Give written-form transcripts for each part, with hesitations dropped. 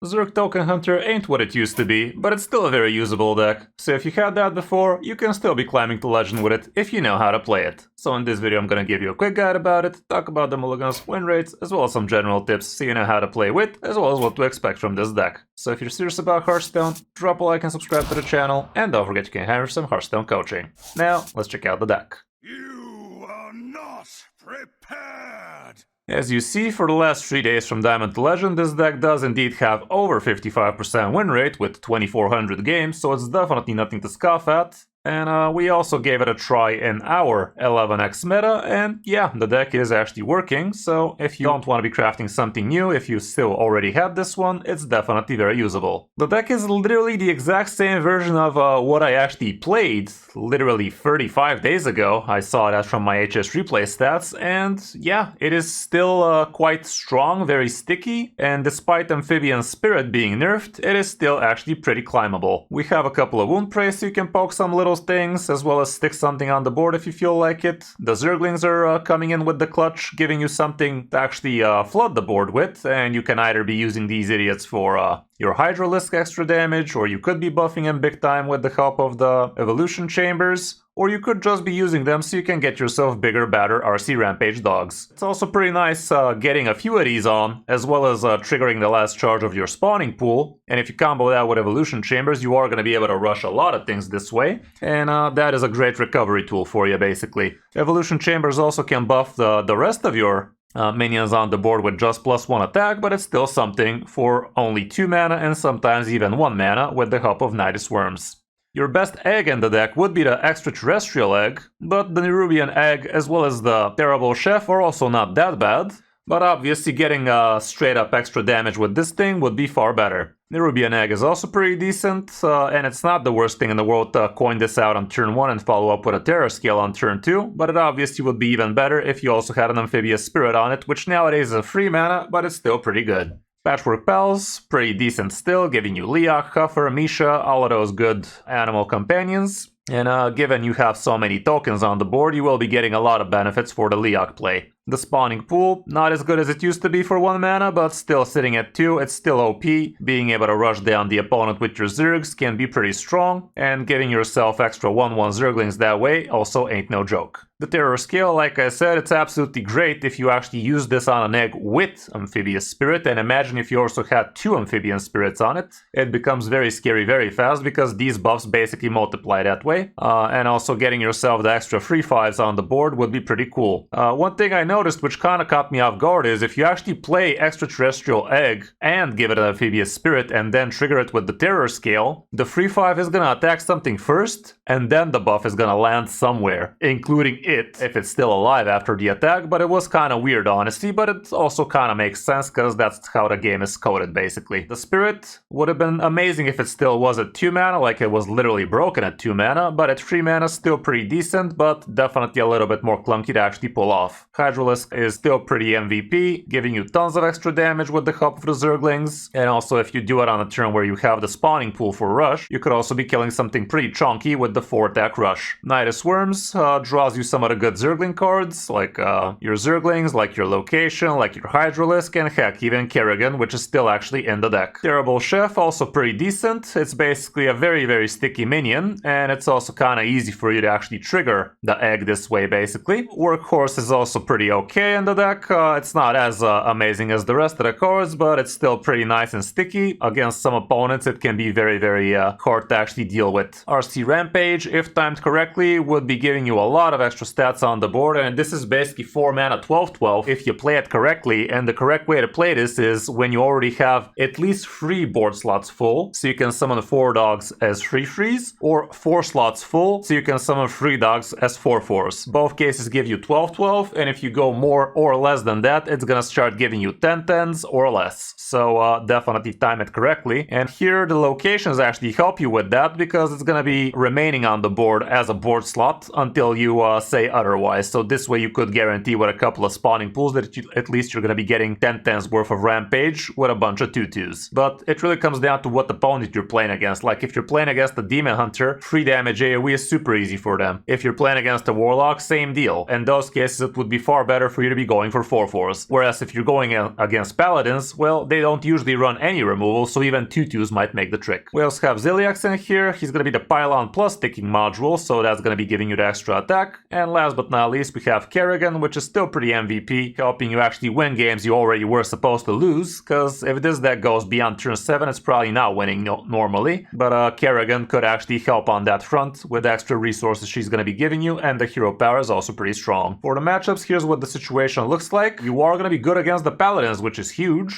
Zerg Token Hunter ain't what it used to be, but it's still a very usable deck, so if you had that before, you can still be climbing to Legend with it if you know how to play it. So in this video I'm gonna give you a quick guide about it, talk about the Mulligan's win rates, as well as some general tips so you know how to play with, as well as what to expect from this deck. So if you're serious about Hearthstone, drop a like and subscribe to the channel, and don't forget you can hire some Hearthstone coaching. Now, let's check out the deck. You are not prepared! As you see, for the last 3 days from Diamond to Legend, this deck does indeed have over 55% win rate with 2400 games, so it's definitely nothing to scoff at. And we also gave it a try in our 11x meta, and yeah, the deck is actually working, so if you don't want to be crafting something new, if you still already had this one, it's definitely very usable. The deck is literally the exact same version of what I actually played literally 35 days ago. I saw that from my HS replay stats, and yeah, it is still quite strong, very sticky, and despite Amphibian Spirit being nerfed, it is still actually pretty climbable. We have a couple of Wound Prey so you can poke some little things, as well as stick something on the board if you feel like it. The Zerglings are coming in with the clutch, giving you something to actually flood the board with, and you can either be using these idiots for your Hydralisk extra damage, or you could be buffing them big time with the help of the Evolution Chambers, or you could just be using them so you can get yourself bigger, badder RC Rampage dogs. It's also pretty nice getting a few of these on, as well as triggering the last charge of your spawning pool, and if you combo that with Evolution Chambers, you are going to be able to rush a lot of things this way, and that is a great recovery tool for you, basically. Evolution Chambers also can buff the rest of your minions on the board with just +1 attack, but it's still something for only 2 mana and sometimes even 1 mana with the help of Nidus Worms. Your best egg in the deck would be the extraterrestrial egg, but the Nerubian egg as well as the terrible chef are also not that bad, but obviously getting straight up extra damage with this thing would be far better. Nerubian egg is also pretty decent, and it's not the worst thing in the world to coin this out on turn 1 and follow up with a Terror Scale on turn 2, but it obviously would be even better if you also had an Amphibious Spirit on it, which nowadays is a free mana, but it's still pretty good. Patchwork Pals, pretty decent still, giving you Leok, Huffer, Misha, all of those good animal companions. And given you have so many tokens on the board, you will be getting a lot of benefits for the Leok play. The spawning pool, not as good as it used to be for 1 mana, but still sitting at 2, it's still OP. Being able to rush down the opponent with your Zergs can be pretty strong, and giving yourself extra 1/1 Zerglings that way also ain't no joke. The Terror Scale, like I said, it's absolutely great if you actually use this on an egg with Amphibious Spirit, and imagine if you also had 2 Amphibian Spirits on it. It becomes very scary very fast, because these buffs basically multiply that way, and also getting yourself the extra free 5s on the board would be pretty cool. One thing I noticed which kinda caught me off guard is if you actually play Extraterrestrial Egg and give it an Amphibious Spirit and then trigger it with the Terror Scale, the free 5 is gonna attack something first, and then the buff is gonna land somewhere, including it, if it's still alive after the attack, but it was kinda weird honestly, but it also kinda makes sense because that's how the game is coded basically. The Spirit would have been amazing if it still was at 2 mana, like it was literally broken at 2 mana, but at 3 mana still pretty decent, but definitely a little bit more clunky to actually pull off. Hydralisk is still pretty MVP, giving you tons of extra damage with the help of the Zerglings, and also if you do it on a turn where you have the spawning pool for rush, you could also be killing something pretty chunky with the 4 attack rush. Nidus Worms draws you some of the good Zergling cards, like your Zerglings, like your Location, like your Hydralisk, and heck, even Kerrigan, which is still actually in the deck. Terrible Chef, also pretty decent. It's basically a very sticky minion, and it's also kinda easy for you to actually trigger the egg this way basically. Workhorse is also pretty okay in the deck. It's not as amazing as the rest of the cards, but it's still pretty nice and sticky. Against some opponents it can be very hard to actually deal with. RC Rampage, if timed correctly, would be giving you a lot of extra stats on the board, and this is basically 4 mana 12/12 if you play it correctly, and the correct way to play this is when you already have at least 3 board slots full, so you can summon 4 dogs as 3/3s, or 4 slots full, so you can summon 3 dogs as 4/4s. Both cases give you 12/12, and if you go more or less than that, it's gonna start giving you 10/10s or less. So definitely time it correctly. And here the locations actually help you with that, because it's gonna be remaining on the board as a board slot until you say say otherwise. So this way you could guarantee with a couple of spawning pools that at least you're gonna be getting 10/10s worth of rampage with a bunch of 2/2s. But it really comes down to what opponent you're playing against. Like if you're playing against a Demon Hunter, 3 damage AoE is super easy for them. If you're playing against a Warlock, same deal. In those cases it would be far better for you to be going for 4/4s. Whereas if you're going against Paladins, well, they don't usually run any removal, so even 2/2s might make the trick. We also have Ziliax in here. He's gonna be the Pylon plus sticking module, so that's gonna be giving you the extra attack. And last but not least, we have Kerrigan, which is still pretty MVP, helping you actually win games you already were supposed to lose, because if this deck goes beyond turn 7, it's probably not winning normally. But Kerrigan could actually help on that front with the extra resources she's gonna be giving you, and the hero power is also pretty strong. For the matchups, here's what the situation looks like. You are gonna be good against the Paladins, which is huge.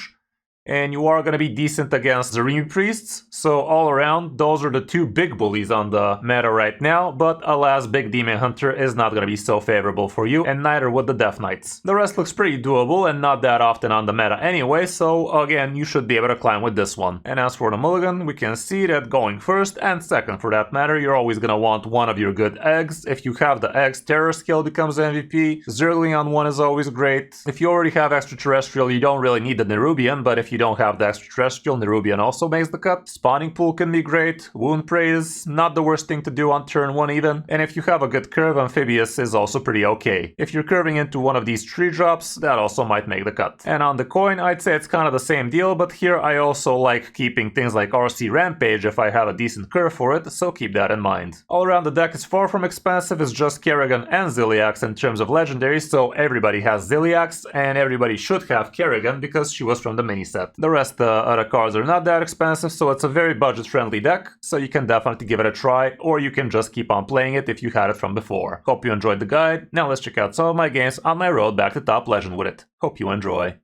And you are going to be decent against Zarimi Priests, so all around, those are the 2 big bullies on the meta right now, but alas, Big Demon Hunter is not going to be so favorable for you, and neither would the Death Knights. The rest looks pretty doable and not that often on the meta anyway, so again, you should be able to climb with this one. And as for the Mulligan, we can see that going first and second for that matter, you're always going to want one of your good eggs. If you have the eggs, Terror skill becomes MVP, Zergling on 1 is always great. If you already have Extraterrestrial, you don't really need the Nerubian, but if you don't have the Extraterrestrial, Nerubian also makes the cut. Spawning Pool can be great, Wound Praise, not the worst thing to do on turn 1 even, and if you have a good curve, Amphibious is also pretty okay. If you're curving into one of these 3 drops, that also might make the cut. And on the coin, I'd say it's kind of the same deal, but here I also like keeping things like RC Rampage if I have a decent curve for it, so keep that in mind. All around the deck is far from expensive, it's just Kerrigan and Ziliax in terms of legendaries, so everybody has Ziliax, and everybody should have Kerrigan because she was from the mini set. The rest other cards are not that expensive, so it's a very budget-friendly deck, so you can definitely give it a try, or you can just keep on playing it if you had it from before. Hope you enjoyed the guide. Now let's check out some of my games on my road back to top legend with it. Hope you enjoy.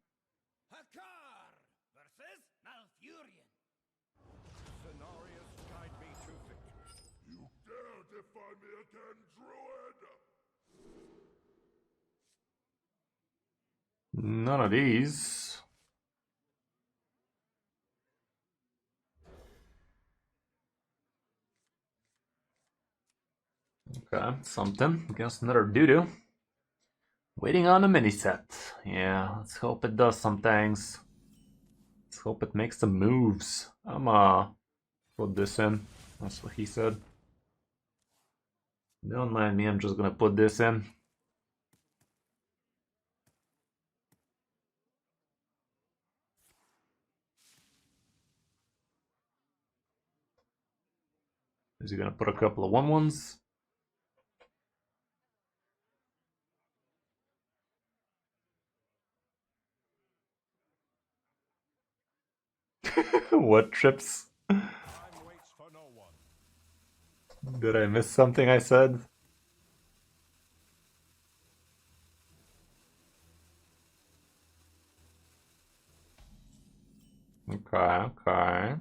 None of these. Okay, something. Guess another doo-doo. Waiting on a mini set. Yeah, let's hope it does some things. Let's hope it makes some moves. I'm put this in. That's what he said. Don't mind me, I'm just gonna put this in. Is he gonna put a couple of 1/1s? What trips? Did I miss something I said? Okay.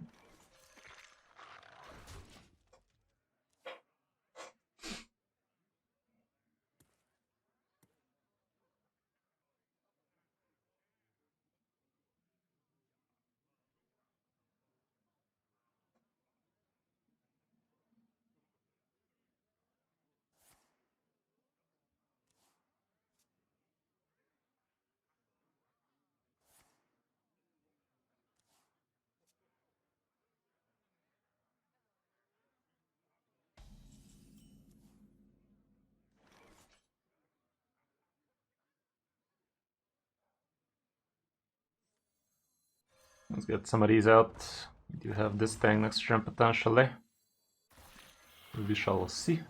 Let's get some of these out. We do have this thing next turn potentially. We shall see.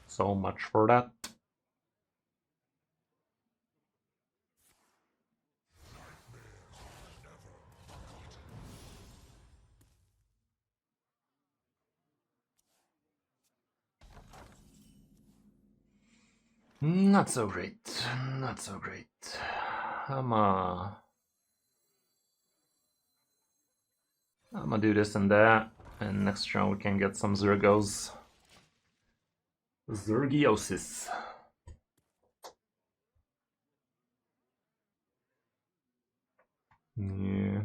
So much for that. Not so great. Not so great. I'm gonna do this and that. And next turn we can get some Zergos. Zergiosis. Yeah.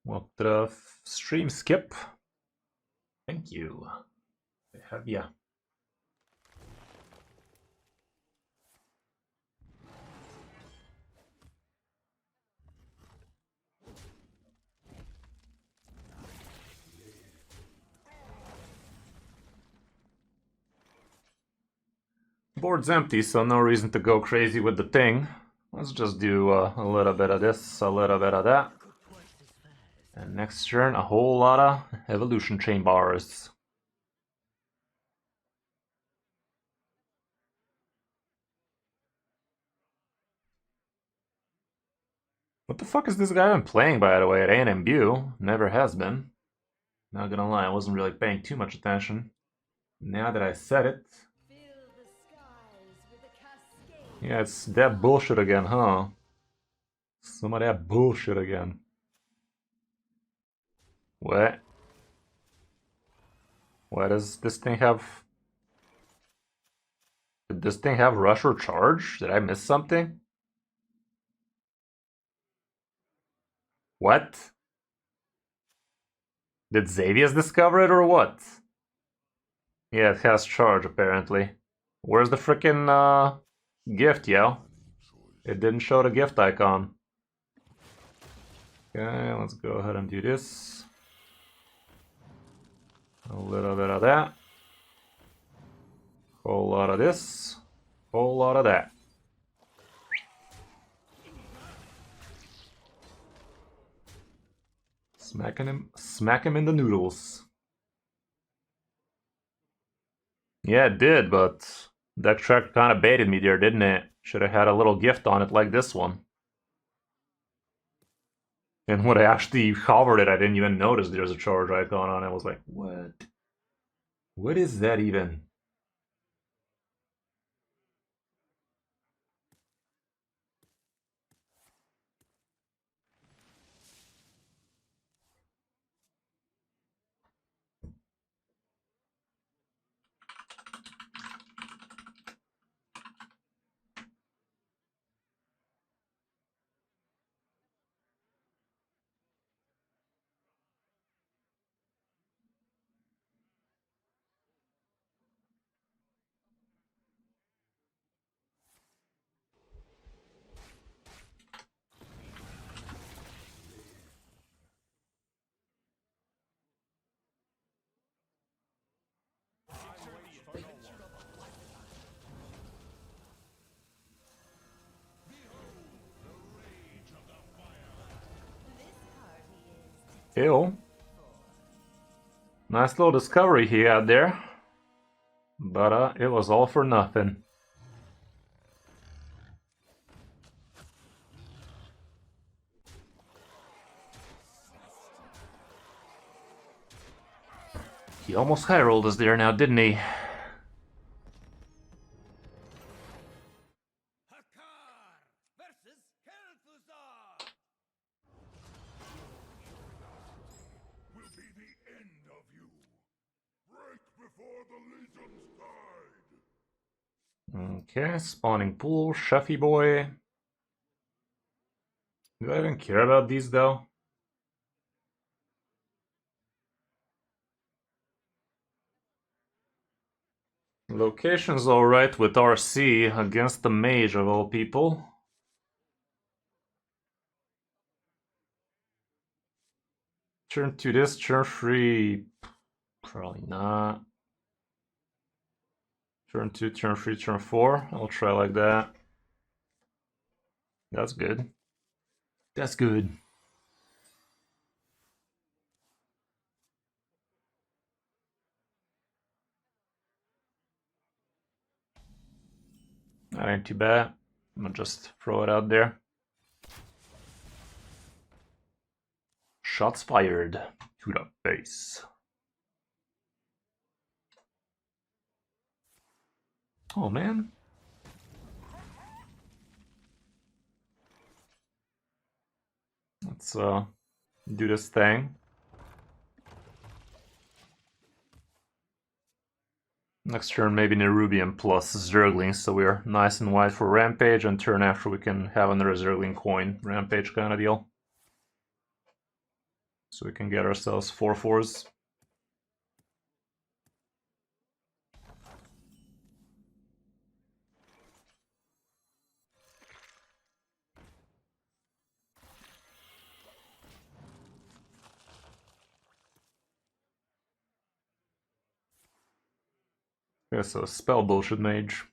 What the stream skip? Thank you. I have ya. Board's empty, so no reason to go crazy with the thing. Let's just do a little bit of this, a little bit of that. And next turn, a whole lot of evolution chambers. What the fuck is this guy been playing, by the way? It ain't imbue. Never has been. Not gonna lie, I wasn't really paying too much attention. Now that I said it. Yeah, it's that bullshit again, huh? Some of that bullshit again. What? Why does this thing have... Did this thing have rush or charge? Did I miss something? What? Did Xavius discover it or what? Yeah, it has charge apparently. Where's the frickin' gift, yo? It didn't show the gift icon. Okay, let's go ahead and do this. A little bit of that. Whole lot of this. Whole lot of that. Smack him in the noodles. Yeah, it did, but that track kind of baited me there, didn't it? Should have had a little gift on it like this one. And when I actually hovered it, I didn't even notice there's a charge icon on it. I was like, what? What is that even? Ew. Nice little discovery he had there. But it was all for nothing. He almost high rolled us there now, didn't he? Will be the end of you. Break before the Legion's tide. Okay, spawning pool, Chefy boy. Do I even care about these though? Location's alright with RC against the mage of all people. Turn 2 this, turn 3... Probably not. Turn 2, turn 3, turn 4. I'll try like that. That's good. That's good. That ain't too bad. I'm gonna just throw it out there. Shots fired to the face. Oh man. Let's do this thing. Next turn maybe Nerubian plus Zergling, so we're nice and wide for Rampage, and turn after we can have another Zergling coin Rampage kind of deal. So we can get ourselves 4/4s. Yeah, so spell bullshit mage.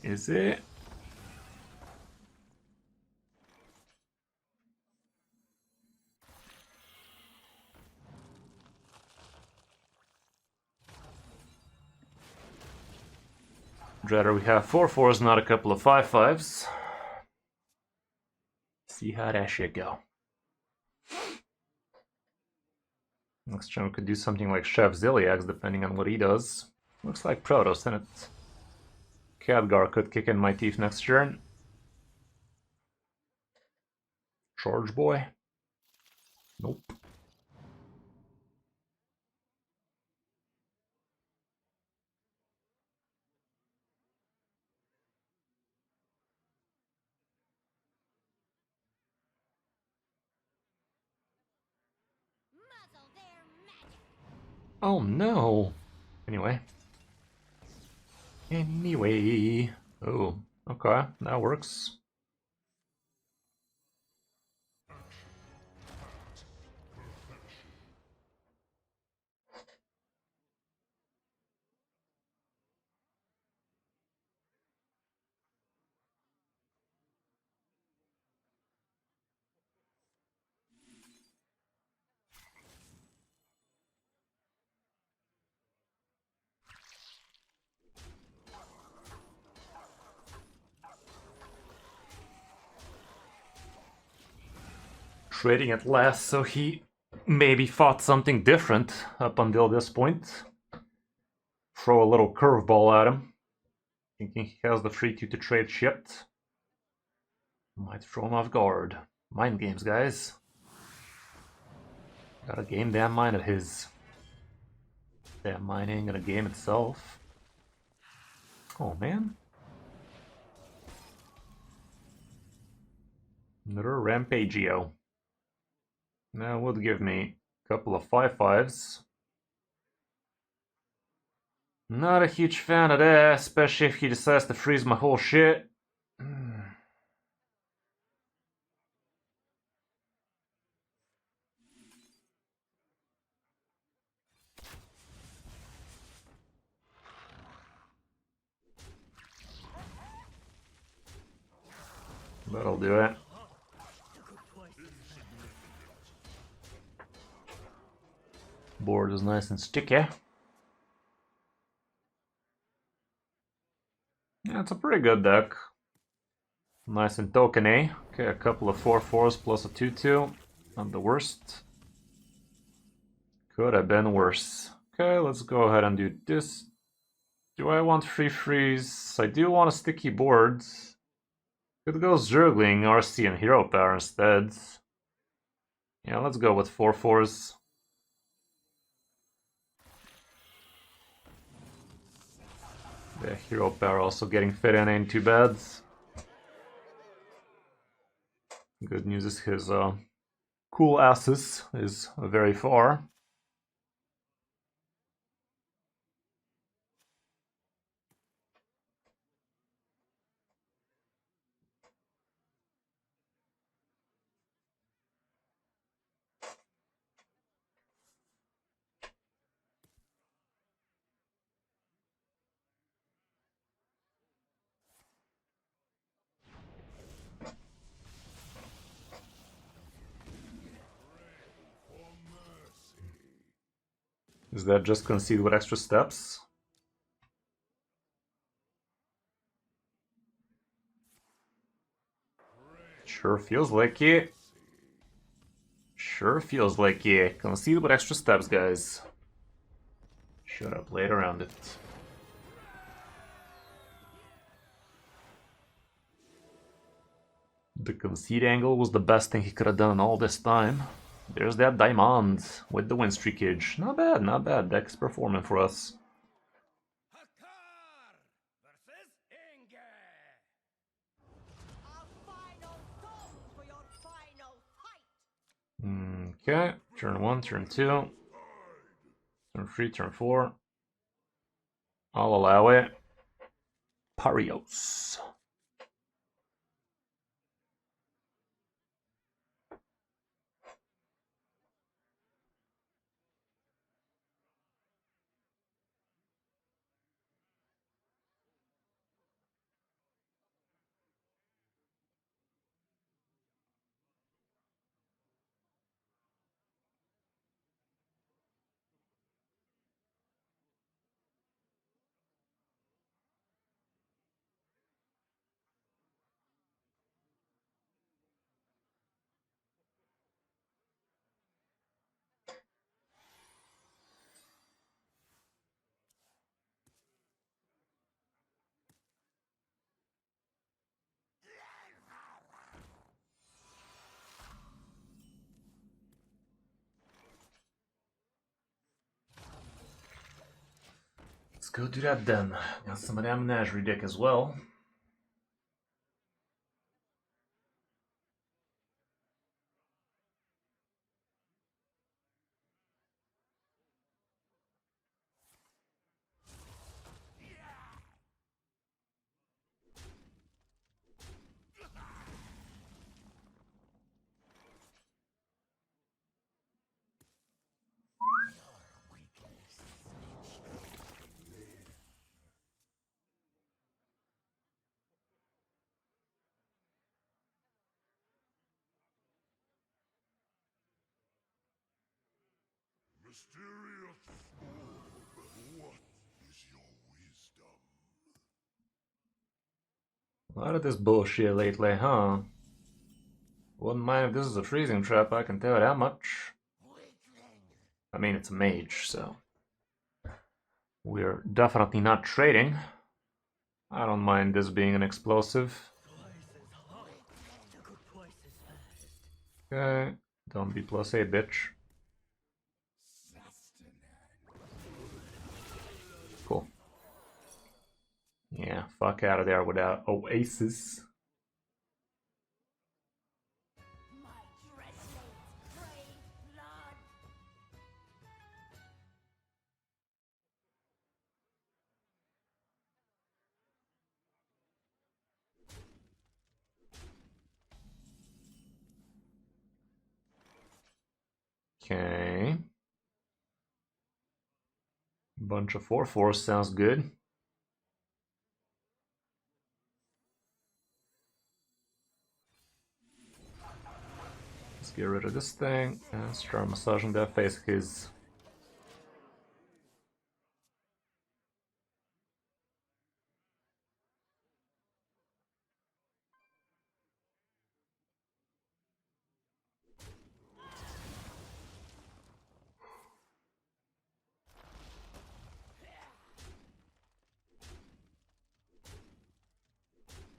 Is it? Rather we have 4/4s, not a couple of 5/5s. See how that shit go. Next turn we could do something like Chef Ziliax, depending on what he does. Looks like Protoss in it. Khadgar could kick in my teeth next turn. Charge boy. Nope. Oh no. Anyway. Oh, okay, that works. Trading at last, so he maybe thought something different up until this point. Throw a little curveball at him, thinking he has the 3/2 to trade shipped. Might throw him off guard. Mind games, guys. Got a game damn mind of his. Damn mind ain't gonna game itself. Oh man. Another Rampageo. That would give me a couple of 5/5s. Not a huge fan of that, especially if he decides to freeze my whole shit. That'll do it. Board is nice and sticky. Yeah, it's a pretty good deck. Nice and tokeny. Okay, a couple of 4/4s plus a 2/2. Not the worst. Could have been worse. Okay, let's go ahead and do this. Do I want free freeze? I do want a sticky board. Could go Zergling, RC, and Hero Power instead. Yeah, let's go with 4/4s. The Hero Power also getting fit in ain't too bad. Good news is his cool asses is very far. Is that just concede with extra steps? Sure feels like it. Sure feels like it. Concede with extra steps, guys. Should have played around it. The concede angle was the best thing he could have done all this time. There's that diamond with the win streakage. Not bad, not bad. Deck's performing for us. Okay, turn 1, turn 2. Turn 3, turn 4. I'll allow it. Parios. Let's go do that then. Got some of that menagerie deck as well. Mysterious orb, what is your wisdom? A lot of this bullshit lately, huh? Wouldn't mind if this is a freezing trap, I can tell you that much. I mean, it's a mage, so... We're definitely not trading. I don't mind this being an explosive. Okay, don't be +8, bitch. Cool. Yeah, fuck out of there without Oasis. Okay. Bunch of 4/4 sounds good. Let's get rid of this thing and start massaging that face of his.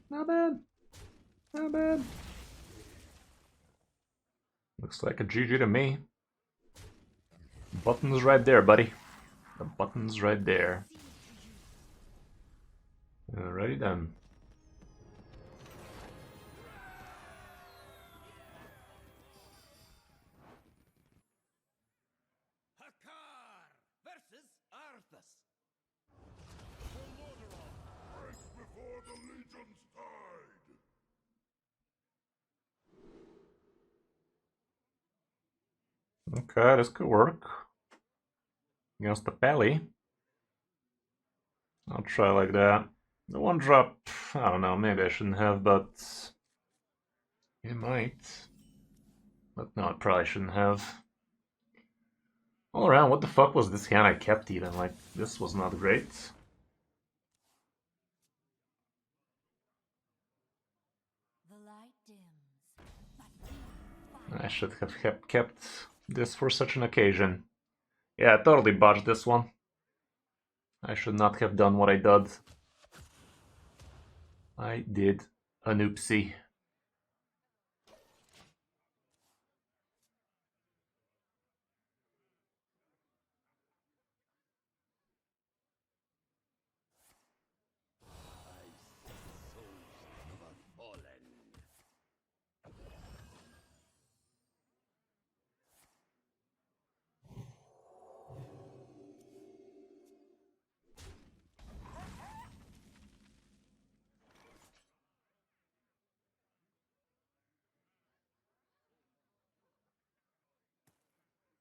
Not bad. Not bad. Looks like a GG to me. Button's right there, buddy. The button's right there. Alrighty then. Before the legion's tide! Okay, this could work. Against the Pally. I'll try like that. The one drop, I don't know, maybe I shouldn't have, but it might. But no, I probably shouldn't have. All around, what the fuck was this hand I kept even? Like, this was not great. I should have kept this for such an occasion. Yeah, I totally botched this one. I should not have done what I did. I did an oopsie.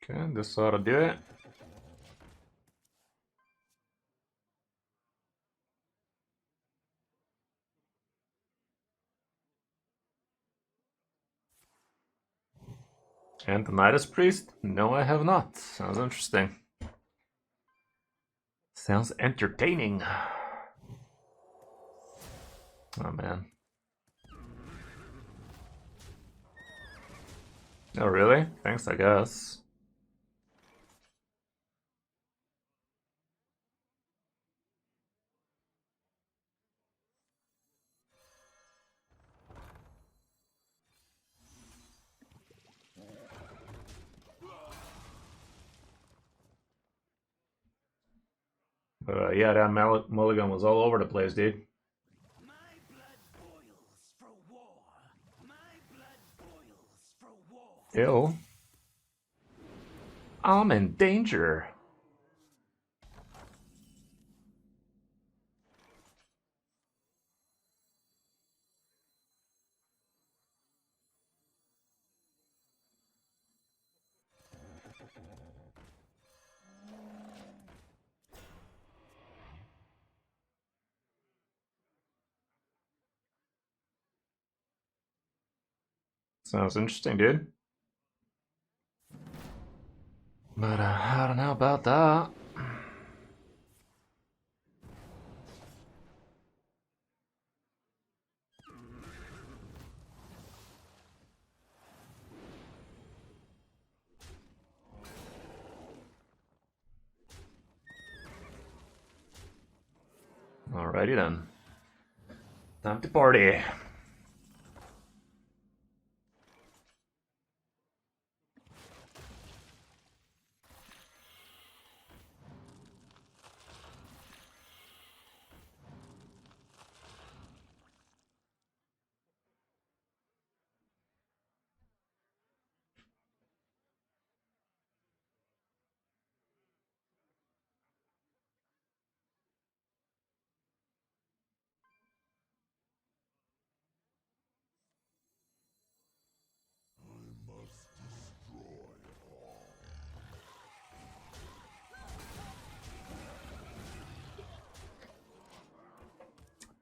Okay, this ought to do it. And the Nidus Priest? No, I have not. Sounds interesting. Sounds entertaining. Oh man. Oh really? Thanks, I guess. But yeah, that Mulligan was all over the place, dude. My blood boils for war. My blood boils for war. Ew. I'm in danger. Sounds interesting, dude. But I don't know about that. Alrighty then. Time to party.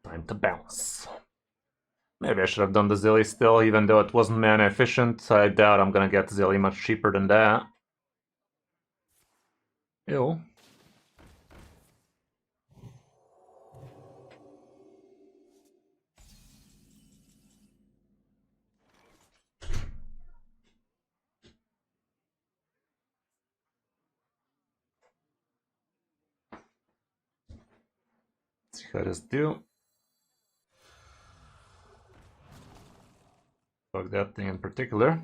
Time to bounce. Maybe I should have done the Zilly still, even though it wasn't mana efficient. I doubt I'm gonna get Zilly much cheaper than that. Ew. Let's see how this do. Fuck that thing in particular.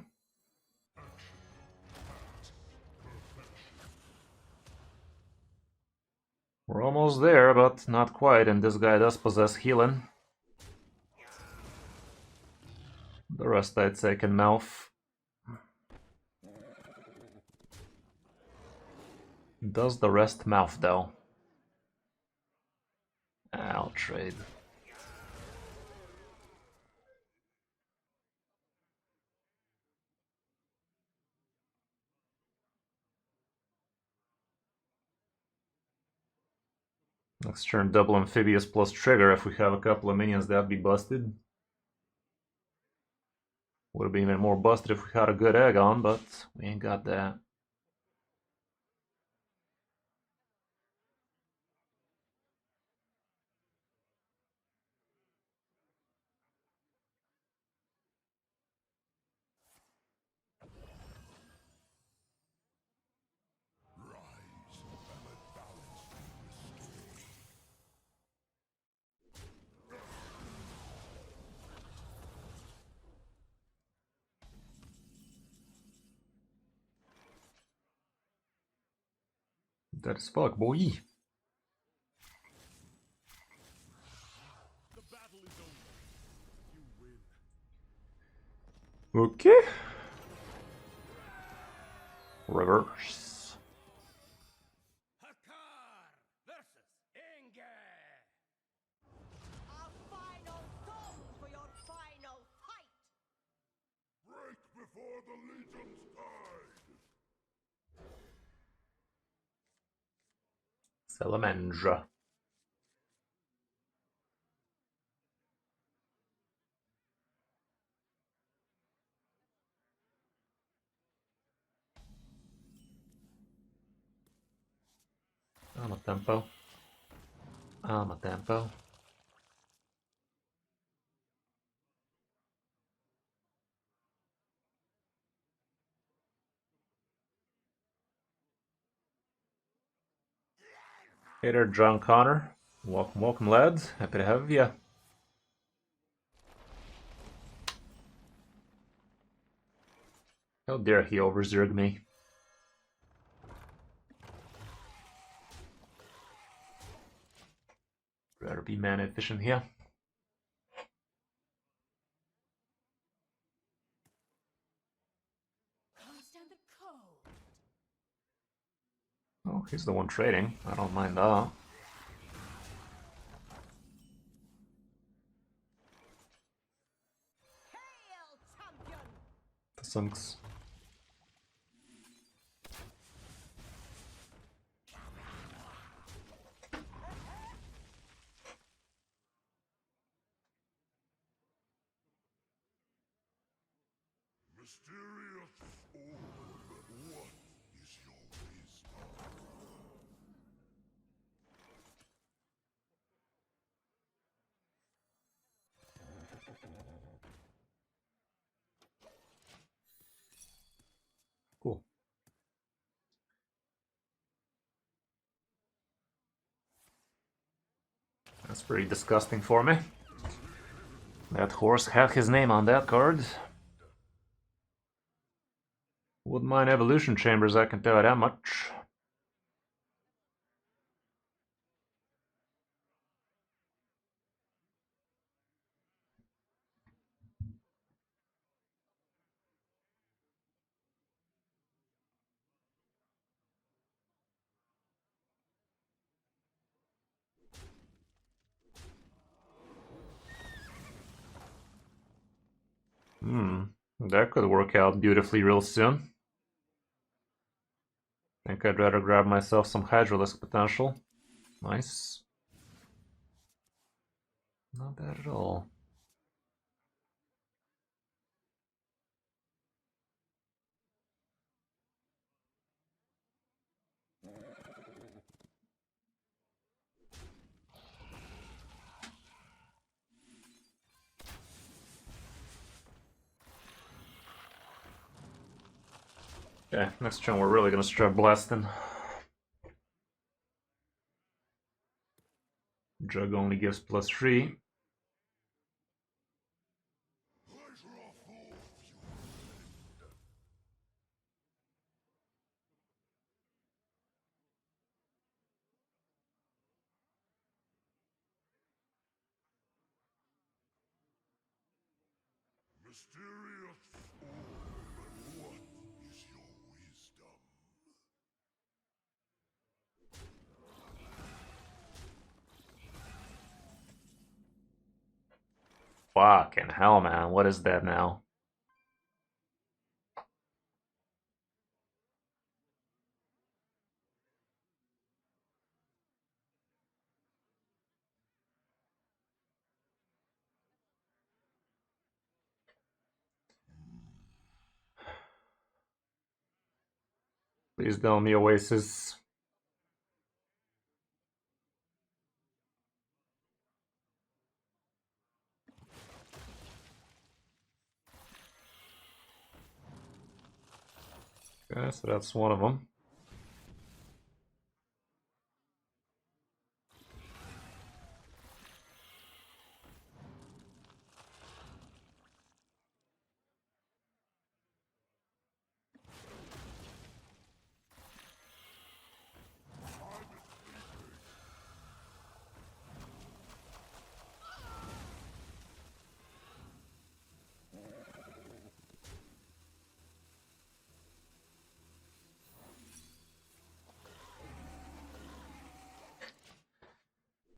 We're almost there, but not quite, and this guy does possess healing. The rest I'd say can mouth. Does the rest mouth though? I'll trade. Next turn double amphibious plus trigger. If we have a couple of minions, that'd be busted. Would have been even more busted if we had a good egg on, but we ain't got that. That is fuck, boy. The battle is over. You win. Okay. Reverse. Hakar versus Inge. A final song for your final fight! Break before the legion's tide. Salamandra. I'm a tempo. I'm a tempo. Hey there, John Connor. Welcome, welcome, lads. Happy to have you. How dare he overzerg me? Better be mana efficient here. Can't stand the cold. Oh, he's the one trading. I don't mind that. Hail, champion! The Sunks. Mysterious orb, what is your wisdom? Cool. That's pretty disgusting for me. That horse had his name on that card. Wouldn't mind evolution chambers, I can tell you that much. That could work out beautifully real soon. Think I'd rather grab myself some Hydralisk potential. Nice. Not bad at all. Okay, next turn we're really gonna start blasting. Jug only gives +3. Mysterious orb, what is your wisdom? Fucking hell, man. What is that now? Please don't be Oasis. Okay, so that's one of them.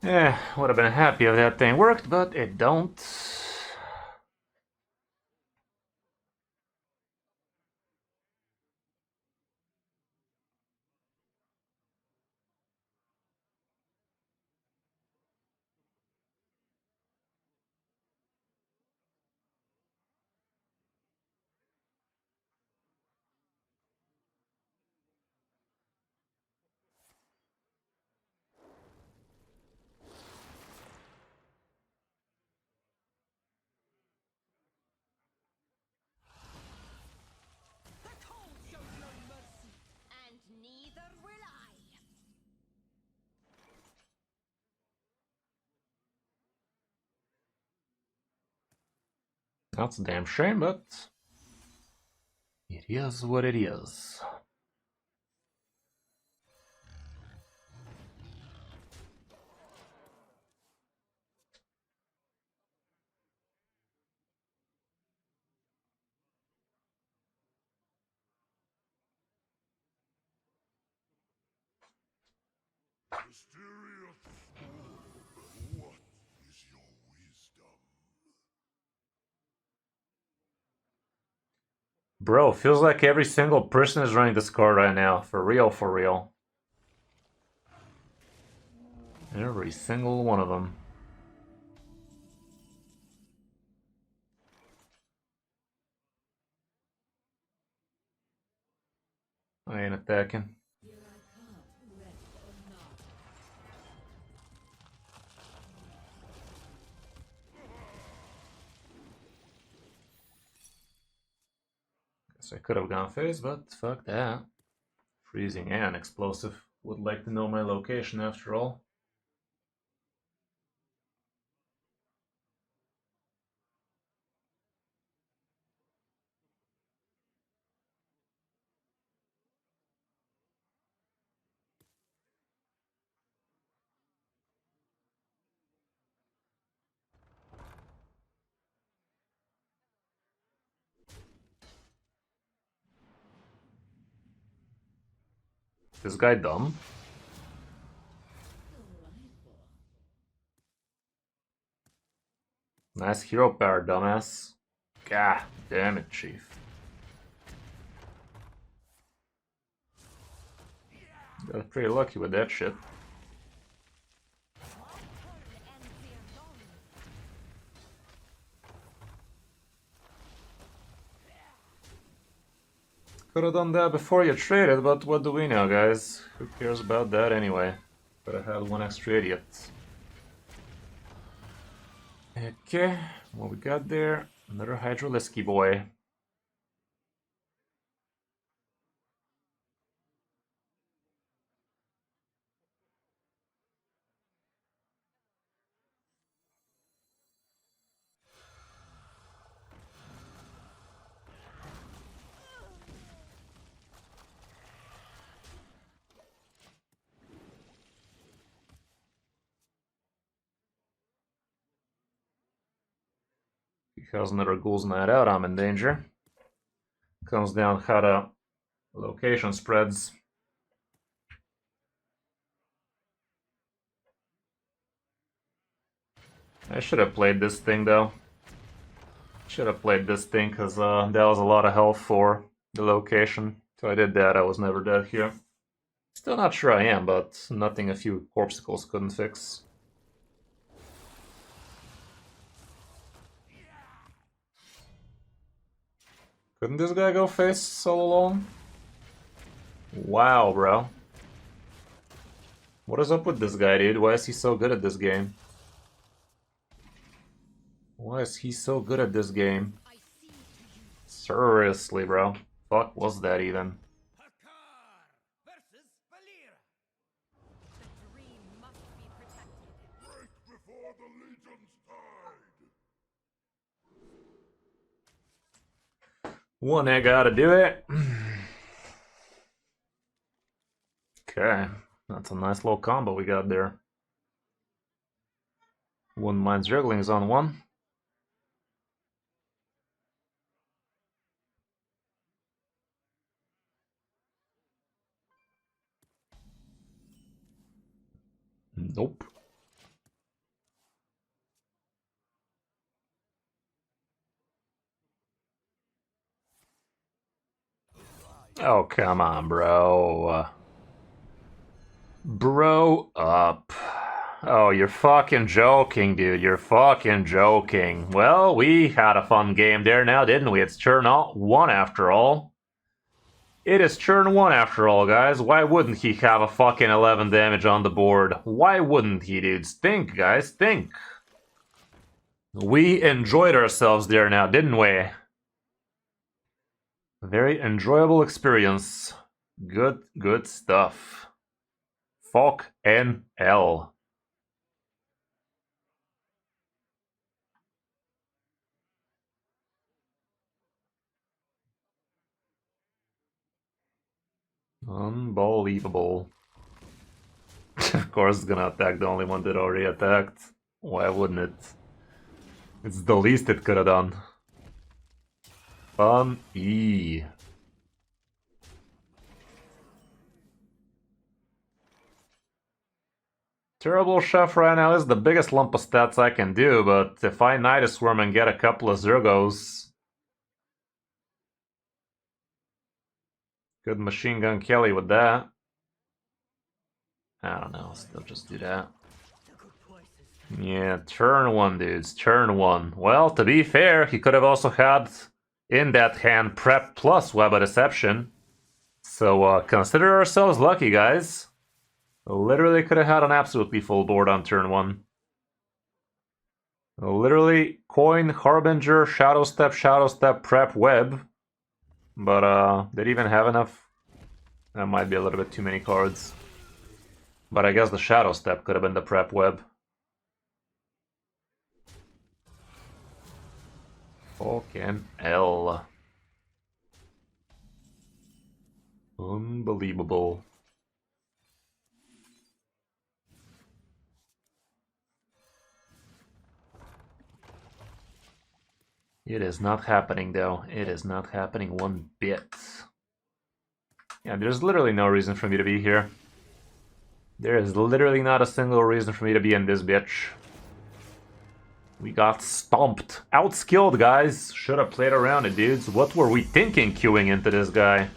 Would have been happy if that thing worked, but it don't. The cold shows no mercy, and neither will I. That's a damn shame, but it is what it is. Mysterious orb, what is your wisdom? Bro, feels like every single person is running this card right now. For real, for real. Every single one of them. I ain't attacking. Guess I could have gone phase, but fuck that. Freezing and explosive. Would like to know my location after all. This guy dumb? Nice hero power, dumbass. God damn it, chief. Got pretty lucky with that shit. Could have done that before you traded, but what do we know, guys? Who cares about that anyway? Could have had one extra idiot. Okay, what we got there? Another Hydralisky boy. Because another Ghouls Night Out, I'm in danger. Comes down how the location spreads. I should have played this thing though. Should have played this thing because that was a lot of health for the location. So I did that, I was never dead here. Still not sure I am, but nothing a few corpsicles couldn't fix. Couldn't this guy go face all alone? Wow, bro. What is up with this guy, dude? Why is he so good at this game? Why is he so good at this game? Seriously, bro. Fuck was that even? versus Valir. The dream must be protected. Break before the legion's tide! One egg gotta do it. Okay, that's a nice little combo we got there. Wouldn't mind Zerglings on one. Nope. Oh, come on, bro. Bro up. Oh, you're fucking joking, dude. You're fucking joking. Well, we had a fun game there now, didn't we? It's turn 1 after all. It is turn 1 after all, guys. Why wouldn't he have a fucking 11 damage on the board? Why wouldn't he, dudes? Think, guys, think. We enjoyed ourselves there now, didn't we? Very enjoyable experience. Good stuff. Fuck NL. Unbelievable. Of course, it's gonna attack the only one that already attacked. Why wouldn't it? It's the least it could have done. Fun E. Terrible Chef right now is the biggest lump of stats I can do, but if I Night a Swarm and get a couple of Zergos... Good Machine Gun Kelly with that. I don't know, still just do that. Yeah, turn 1, dudes, turn 1. Well, to be fair, he could have also had in that hand Prep plus Web of Deception. So consider ourselves lucky, guys. Literally could have had an absolutely full board on turn 1. Literally, Coin, Harbinger, Shadow Step, Prep, Web. But did he even have enough? That might be a little bit too many cards. But I guess the Shadow Step could have been the Prep Web. Fucking L. Unbelievable. It is not happening, though. It is not happening one bit. Yeah, there's literally no reason for me to be here. There is literally not a single reason for me to be in this bitch. We got stomped. Outskilled, guys. Should have played around it, dudes. What were we thinking queuing into this guy?